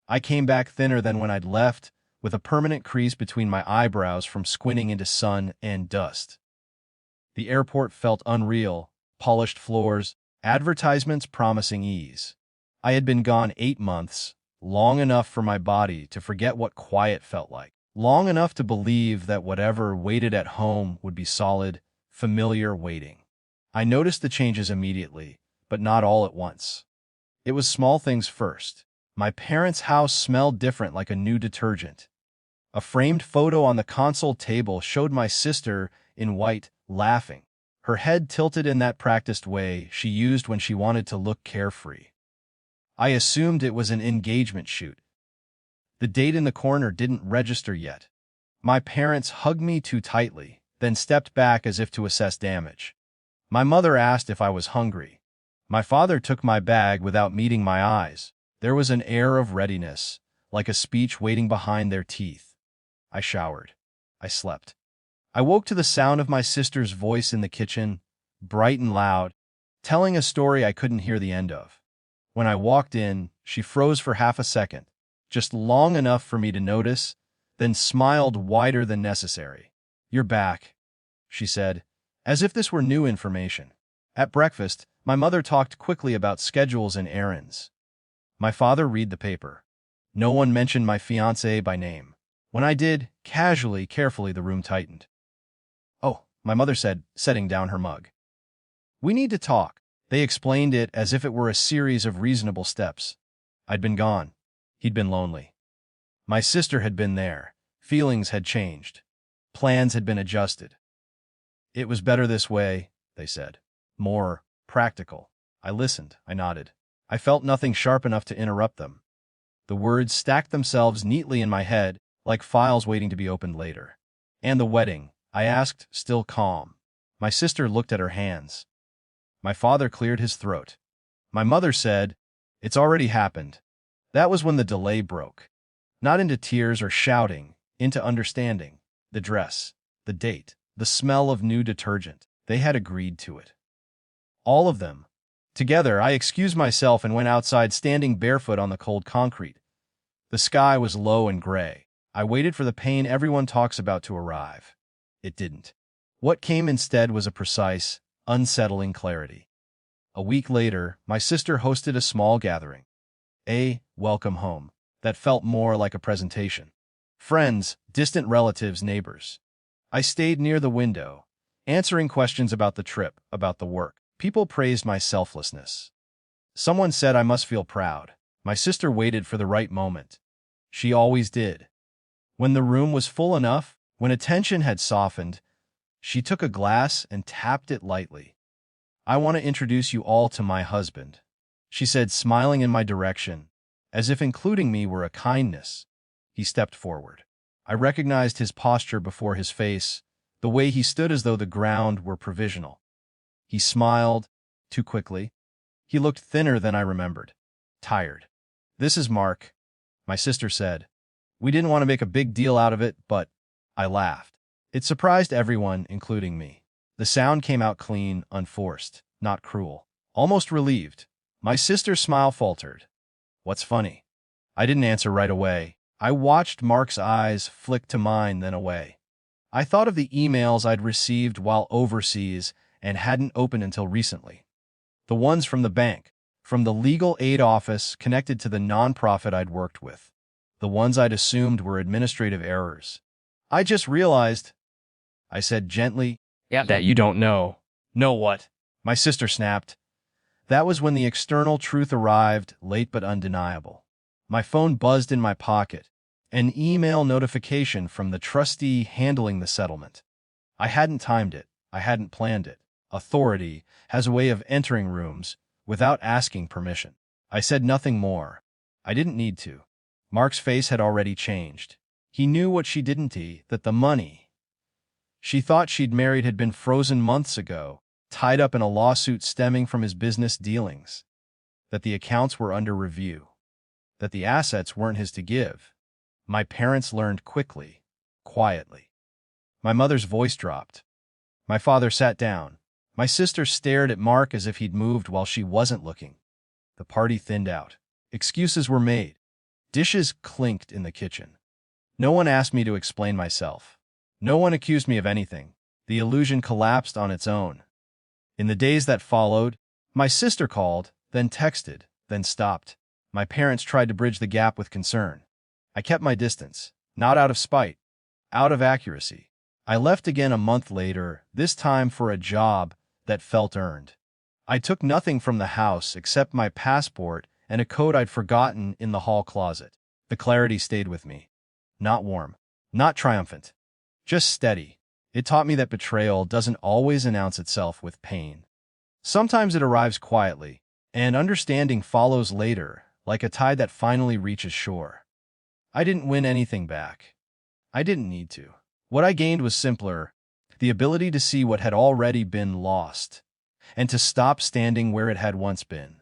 I came back thinner than when I'd left, with a permanent crease between my eyebrows from squinting into sun and dust. The airport felt unreal, polished floors, advertisements promising ease. I had been gone 8 months, long enough for my body to forget what quiet felt like, long enough to believe that whatever waited at home would be solid, familiar waiting. I noticed the changes immediately, but not all at once. It was small things first. My parents' house smelled different, like a new detergent. A framed photo on the console table showed my sister in white, laughing, her head tilted in that practiced way she used when she wanted to look carefree. I assumed it was an engagement shoot. The date in the corner didn't register yet. My parents hugged me too tightly, then stepped back as if to assess damage. My mother asked if I was hungry. My father took my bag without meeting my eyes. There was an air of readiness, like a speech waiting behind their teeth. I showered. I slept. I woke to the sound of my sister's voice in the kitchen, bright and loud, telling a story I couldn't hear the end of. When I walked in, she froze for half a second, just long enough for me to notice, then smiled wider than necessary. "You're back," she said, as if this were new information. At breakfast, my mother talked quickly about schedules and errands. My father read the paper. No one mentioned my fiancé by name. When I did, casually, carefully, the room tightened. "Oh," my mother said, setting down her mug. "We need to talk." They explained it as if it were a series of reasonable steps. I'd been gone. He'd been lonely. My sister had been there. Feelings had changed. Plans had been adjusted. "It was better this way," they said. "More practical." I listened. I nodded. I felt nothing sharp enough to interrupt them. The words stacked themselves neatly in my head, like files waiting to be opened later. "And the wedding?" I asked, still calm. My sister looked at her hands. My father cleared his throat. My mother said, "It's already happened." That was when the delay broke. Not into tears or shouting, into understanding. The dress, the date, the smell of new detergent. They had agreed to it. All of them. Together, I excused myself and went outside, standing barefoot on the cold concrete. The sky was low and gray. I waited for the pain everyone talks about to arrive. It didn't. What came instead was a precise, unsettling clarity. A week later, my sister hosted a small gathering. A welcome home that felt more like a presentation. Friends, distant relatives, neighbors. I stayed near the window, answering questions about the trip, about the work. People praised my selflessness. Someone said I must feel proud. My sister waited for the right moment. She always did. When the room was full enough, when attention had softened, she took a glass and tapped it lightly. "I want to introduce you all to my husband," she said, smiling in my direction, as if including me were a kindness. He stepped forward. I recognized his posture before his face, the way he stood as though the ground were provisional. He smiled, too quickly. He looked thinner than I remembered. Tired. "This is Mark," my sister said. "We didn't want to make a big deal out of it, but—" I laughed. It surprised everyone, including me. The sound came out clean, unforced, not cruel. Almost relieved. My sister's smile faltered. "What's funny?" I didn't answer right away. I watched Mark's eyes flick to mine, then away. I thought of the emails I'd received while overseas and hadn't opened until recently. The ones from the bank, from the legal aid office connected to the nonprofit I'd worked with. The ones I'd assumed were administrative errors. "I just realized," I said gently, "that you don't know." "Know what?" my sister snapped. That was when the external truth arrived, late but undeniable. My phone buzzed in my pocket. An email notification from the trustee handling the settlement. I hadn't timed it. I hadn't planned it. Authority has a way of entering rooms without asking permission. I said nothing more. I didn't need to. Mark's face had already changed. He knew what she didn't, that the money she thought she'd married had been frozen months ago, tied up in a lawsuit stemming from his business dealings. That the accounts were under review. That the assets weren't his to give. My parents learned quickly, quietly. My mother's voice dropped. My father sat down. My sister stared at Mark as if he'd moved while she wasn't looking. The party thinned out. Excuses were made. Dishes clinked in the kitchen. No one asked me to explain myself. No one accused me of anything. The illusion collapsed on its own. In the days that followed, my sister called, then texted, then stopped. My parents tried to bridge the gap with concern. I kept my distance, not out of spite, out of accuracy. I left again a month later, this time for a job that felt earned. I took nothing from the house except my passport and a coat I'd forgotten in the hall closet. The clarity stayed with me. Not warm, not triumphant, just steady. It taught me that betrayal doesn't always announce itself with pain. Sometimes it arrives quietly, and understanding follows later, like a tide that finally reaches shore. I didn't win anything back. I didn't need to. What I gained was simpler, the ability to see what had already been lost, and to stop standing where it had once been.